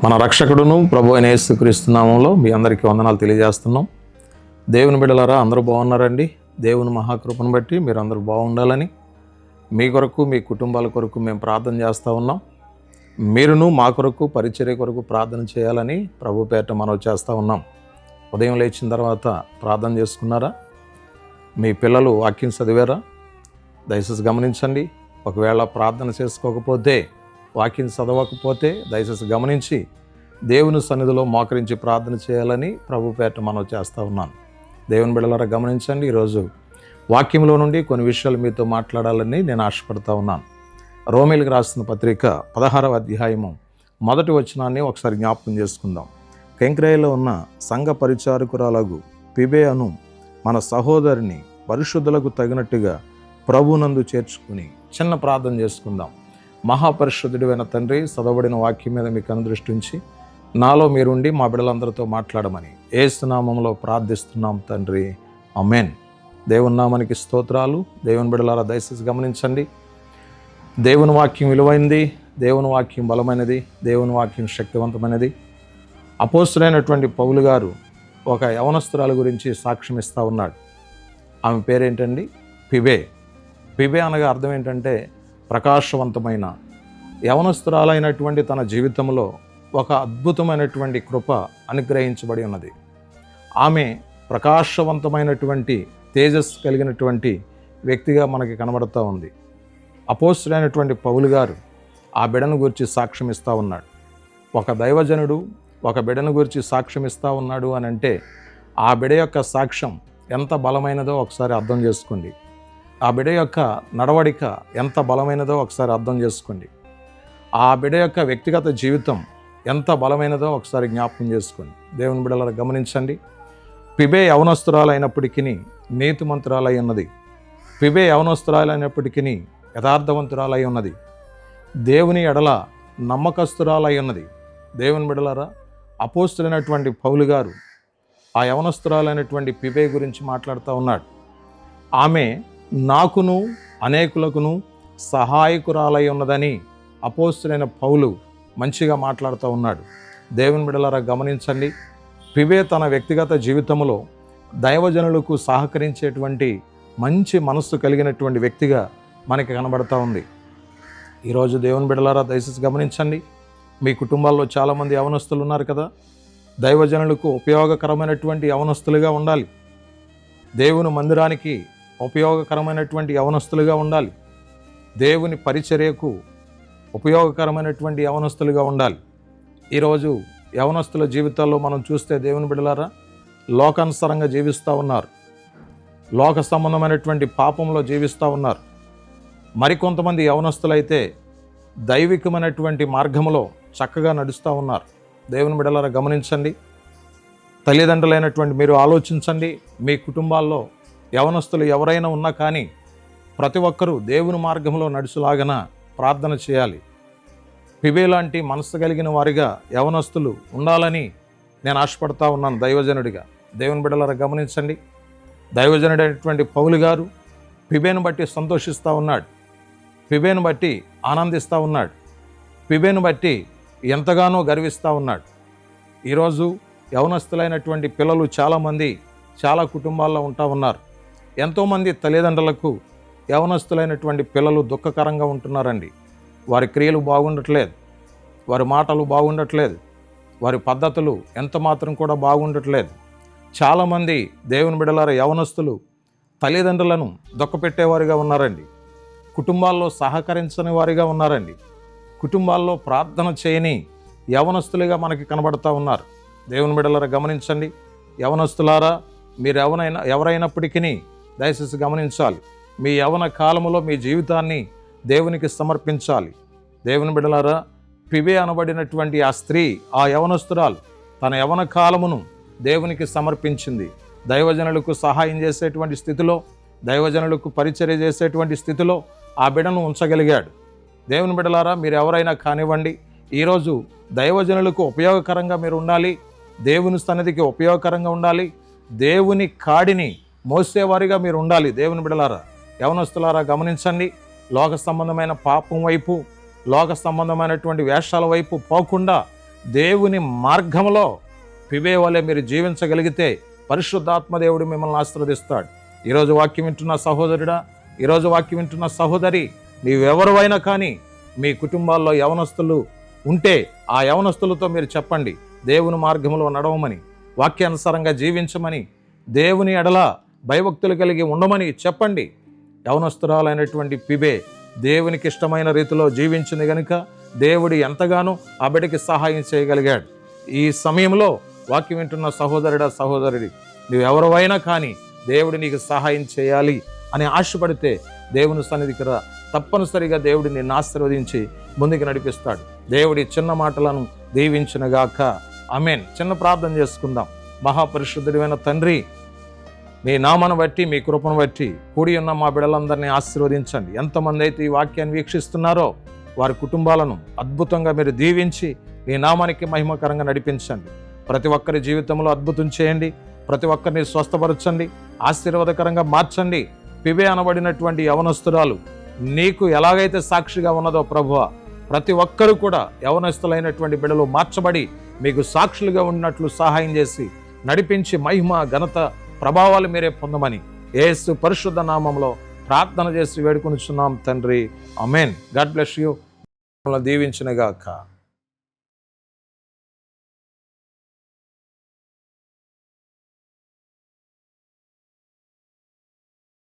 మన రక్షకుడును ప్రభు అయిన యేసుక్రీస్తు నామములో మీ అందరికీ వందనాలు తెలియజేస్తున్నాం. దేవుని బిడ్డలారా, అందరూ బాగున్నారండి. దేవుని మహాకృపను బట్టి మీరు అందరూ బాగుండాలని మీ కొరకు, మీ కుటుంబాల కొరకు మేము ప్రార్థన చేస్తూ ఉన్నాం. మీరును మా కొరకు, పరిచర్య కొరకు ప్రార్థన చేయాలని ప్రభు పేరిట మనవి చేస్తూ ఉన్నాం. ఉదయం లేచిన తర్వాత ప్రార్థన చేసుకున్నారా? మీ పిల్లలు వాక్యం చదివారా? దయచేసి గమనించండి. ఒకవేళ ప్రార్థన చేసుకోకపోతే, వాక్యం చదవకపోతే దయచేసి గమనించి దేవుని సన్నిధిలో మోకరించి ప్రార్థన చేయాలని ప్రభు పేరిట మనవి చేస్తూ ఉన్నాను. దేవుని బిడ్డలారా, గమనించండి. ఈరోజు వాక్యంలో నుండి కొన్ని విషయాలు మీతో మాట్లాడాలని నేను ఆశపడుతూ ఉన్నాను. రోమీలకు రాసిన పత్రిక 16వ అధ్యాయము 1వ వచనాన్ని ఒకసారి జ్ఞాపకం చేసుకుందాం. కెంక్రేయలో ఉన్న సంఘ పరిచారకురాలగు పిబేయను మన సహోదరిని పరిశుద్ధులకు తగినట్టుగా ప్రభునందు చేర్చుకుని చిన్న ప్రార్థన చేసుకుందాం. మహాపరిశుద్ధుడైన తండ్రి, చదవబడిన వాక్యం మీద మీకు అనుదృష్టి ఉంచి నాలో మీరుండి మా బిడ్డలందరితో మాట్లాడమని యేసు నామములో ప్రార్థిస్తున్నాం తండ్రి, ఆమేన్. దేవుని నామానికి స్తోత్రాలు. దేవుని బిడ్డలారా, దయచేసి గమనించండి. దేవుని వాక్యం విలువైనది, దేవుని వాక్యం బలమైనది, దేవుని వాక్యం శక్తివంతమైనది. అపోస్తులైనటువంటి పౌలు గారు ఒక యవనస్తురాల గురించి సాక్ష్యం ఇస్తూ ఉన్నాడు. ఆమె పేరేంటండి? పిబే. పిబే అనగా అర్థం ఏంటంటే ప్రకాశవంతమైన. యవనస్తురాలైనటువంటి తన జీవితంలో ఒక అద్భుతమైనటువంటి కృప అనుగ్రహించబడి ఉన్నది. ఆమె ప్రకాశవంతమైనటువంటి తేజస్సు కలిగినటువంటి వ్యక్తిగా మనకి కనబడుతూ ఉంది. అపోస్తులైనటువంటి పౌలు గారు ఆ బిడ్డను గురించి సాక్ష్యం ఇస్తూ ఉన్నాడు. ఒక దైవజనుడు ఒక బిడ్డను గురించి సాక్ష్యం ఇస్తూ ఉన్నాడు అని అంటే ఆ బిడ్డ యొక్క సాక్ష్యం ఎంత బలమైనదో ఒకసారి అర్థం చేసుకోండి. ఆ బిడ్డ యొక్క నడవడిక ఎంత బలమైనదో ఒకసారి అర్థం చేసుకోండి. ఆ బిడ్డ యొక్క వ్యక్తిగత జీవితం ఎంత బలమైనదో ఒకసారి జ్ఞాపకం చేసుకోండి. దేవుని బిడ్డలారా, గమనించండి. పిబే యవనస్తురాలైనప్పటికీ నీతిమంతురాలై ఉన్నది. పిబే యవనస్తురాలైనప్పటికీ యథార్థవంతురాలై ఉన్నది. దేవుని ఎడల నమ్మకస్తురాలై ఉన్నది. దేవుని బిడ్డలారా, అపోస్తులైనటువంటి పౌలు గారు ఆ యవనస్తురాలైనటువంటి పిబే గురించి మాట్లాడుతూ ఉన్నాడు. ఆమె నాకును అనేకులకును సహాయకురాలై ఉన్నదని అపోస్తులైన పౌలు మంచిగా మాట్లాడుతూ ఉన్నాడు. దేవుని బిడ్డలారా, గమనించండి. పిబే తన వ్యక్తిగత జీవితంలో దైవజనులకు సహకరించేటువంటి మంచి మనస్సు కలిగినటువంటి వ్యక్తిగా మనకి కనబడుతూ ఉంది. ఈరోజు దేవుని బిడ్డలారా, దయచేసి గమనించండి. మీ కుటుంబాల్లో చాలామంది యవనస్తులు ఉన్నారు కదా. దైవజనులకు ఉపయోగకరమైనటువంటి యవనస్తులుగా ఉండాలి. దేవుని మందిరానికి ఉపయోగకరమైనటువంటి యవనస్తులుగా ఉండాలి. దేవుని పరిచర్యకు ఉపయోగకరమైనటువంటి యవనస్తులుగా ఉండాలి. ఈరోజు యవనస్తుల జీవితాల్లో మనం చూస్తే దేవుని బిడ్డలారా, లోకానుసారంగా జీవిస్తూ ఉన్నారు. లోక సంబంధమైనటువంటి పాపంలో జీవిస్తూ ఉన్నారు. మరికొంతమంది యవనస్తులైతే దైవికమైనటువంటి మార్గంలో చక్కగా నడుస్తూ ఉన్నారు. దేవుని బిడ్డలారా, గమనించండి. తల్లిదండ్రులైనటువంటి మీరు ఆలోచించండి. మీ కుటుంబాల్లో యవనస్తులు ఎవరైనా ఉన్నా కానీ ప్రతి ఒక్కరూ దేవుని మార్గంలో నడుచులాగన ప్రార్థన చేయాలి. పిబే లాంటి మనసు కలిగిన వారిగా యవనస్తులు ఉండాలని నేను ఆశపడతా ఉన్నాను దైవజనుడిగా. దేవుని బిడ్డలారా, గమనించండి. దైవజనుడైనటువంటి పౌలు గారు పిబేను బట్టి సంతోషిస్తూ ఉన్నాడు. పిబేను బట్టి ఆనందిస్తూ ఉన్నాడు. పిబేను బట్టి ఎంతగానో గర్విస్తూ ఉన్నాడు. ఈరోజు యవనస్తులైనటువంటి పిల్లలు చాలామంది చాలా కుటుంబాల్లో ఉంటా ఉన్నారు. ఎంతోమంది తల్లిదండ్రులకు యవనస్తులైనటువంటి పిల్లలు దుఃఖకరంగా ఉంటున్నారండి. వారి క్రియలు బాగుండట్లేదు, వారి మాటలు బాగుండట్లేదు, వారి పద్ధతులు ఎంత మాత్రం కూడా బాగుండట్లేదు. చాలామంది దేవుని బిడ్డలారా, యవనస్తులు తల్లిదండ్రులను దుఃఖపెట్టేవారిగా ఉన్నారండి. కుటుంబాల్లో సహకరించని వారిగా ఉన్నారండి. కుటుంబాల్లో ప్రార్థన చేయని యవనస్తులుగా మనకి కనబడుతూ ఉన్నారు. దేవుని బిడ్డలారా, గమనించండి. యవనస్తులారా, మీరు ఎవరైనప్పటికీ దయచేసి గమనించాలి. మీ యవన కాలములో మీ జీవితాన్ని దేవునికి సమర్పించాలి. దేవుని బిడ్డలారా, పిబే అనబడినటువంటి ఆ స్త్రీ, ఆ యవనస్తురాలు తన యవన కాలమును దేవునికి సమర్పించింది. దైవజనులకు సహాయం చేసేటువంటి స్థితిలో, దైవజనులకు పరిచర్య చేసేటువంటి స్థితిలో ఆ బిడ్డను ఉంచగలిగాడు. దేవుని బిడ్డలారా, మీరు ఎవరైనా కానివ్వండి, ఈరోజు దైవజనులకు ఉపయోగకరంగా మీరు ఉండాలి. దేవుని సన్నిధికి ఉపయోగకరంగా ఉండాలి. దేవుని కాడిని మోసేవారిగా మీరు ఉండాలి. దేవుని బిడ్డలారా, యవనస్తులారా, గమనించండి. లోక సంబంధమైన పాపం వైపు, లోక సంబంధమైనటువంటి వేషాల వైపు పోకుండా దేవుని మార్గంలో పిబే వలె మీరు జీవించగలిగితే పరిశుద్ధాత్మ దేవుడు మిమ్మల్ని ఆశీర్వదిస్తాడు. ఈరోజు వాక్యం వింటున్న సహోదరుడా, ఈరోజు వాక్యం వింటున్న సహోదరి, నీవెవరువైనా కానీ మీ కుటుంబాల్లో యవనస్తులు ఉంటే ఆ యవనస్తులతో మీరు చెప్పండి, దేవుని మార్గంలో నడవమని, వాక్యానుసారంగా జీవించమని, దేవుని ఎడల భయభక్తులు కలిగి ఉండమని చెప్పండి. యవనస్తురాలైనటువంటి పిబే దేవునికి ఇష్టమైన రీతిలో జీవించింది గనుక దేవుడు ఎంతగానో ఆ బిడ్డకి సహాయం చేయగలిగాడు. ఈ సమయంలో వాక్యం వింటున్న సహోదరుడా, సహోదరుడి, నువ్వెవరైనా కానీ దేవుడు నీకు సహాయం చేయాలి అని ఆశపడితే దేవుని సన్నిధికి రా. తప్పనిసరిగా దేవుడు నిన్ను ఆశీర్వదించి ముందుకు నడిపిస్తాడు. దేవుడి చిన్న మాటలను దీవించునుగాక. ఆమేన్. చిన్న ప్రార్థన చేసుకుందాం. మహాపరిశుద్ధుడైన తండ్రి, మీ నామను బట్టి, మీ కృపను బట్టి కూడి ఉన్న మా బిడ్డలందరినీ ఆశీర్వదించండి. ఎంతమంది అయితే ఈ వాక్యాన్ని వీక్షిస్తున్నారో వారి కుటుంబాలను అద్భుతంగా మీరు దీవించి మీ నామానికి మహిమకరంగా నడిపించండి. ప్రతి ఒక్కరి జీవితంలో అద్భుతం చేయండి. ప్రతి ఒక్కరిని స్వస్థపరచండి, ఆశీర్వాదకరంగా మార్చండి. పిబే అనబడినటువంటి యవనస్తురాలు నీకు ఎలాగైతే సాక్షిగా ఉన్నదో ప్రభువా, ప్రతి ఒక్కరూ కూడా యవనస్తులైనటువంటి బిడ్డలు మార్చబడి మీకు సాక్షులుగా ఉన్నట్లు సహాయం చేసి నడిపించి మహిమ, ఘనత, ప్రభావాలు మీరే పొందమని యేసు పరిశుద్ధ నామంలో ప్రార్థన చేసి వేడుకొనిచున్నాం తండ్రి. ఆమేన్. God bless you. దీవించునుగాక.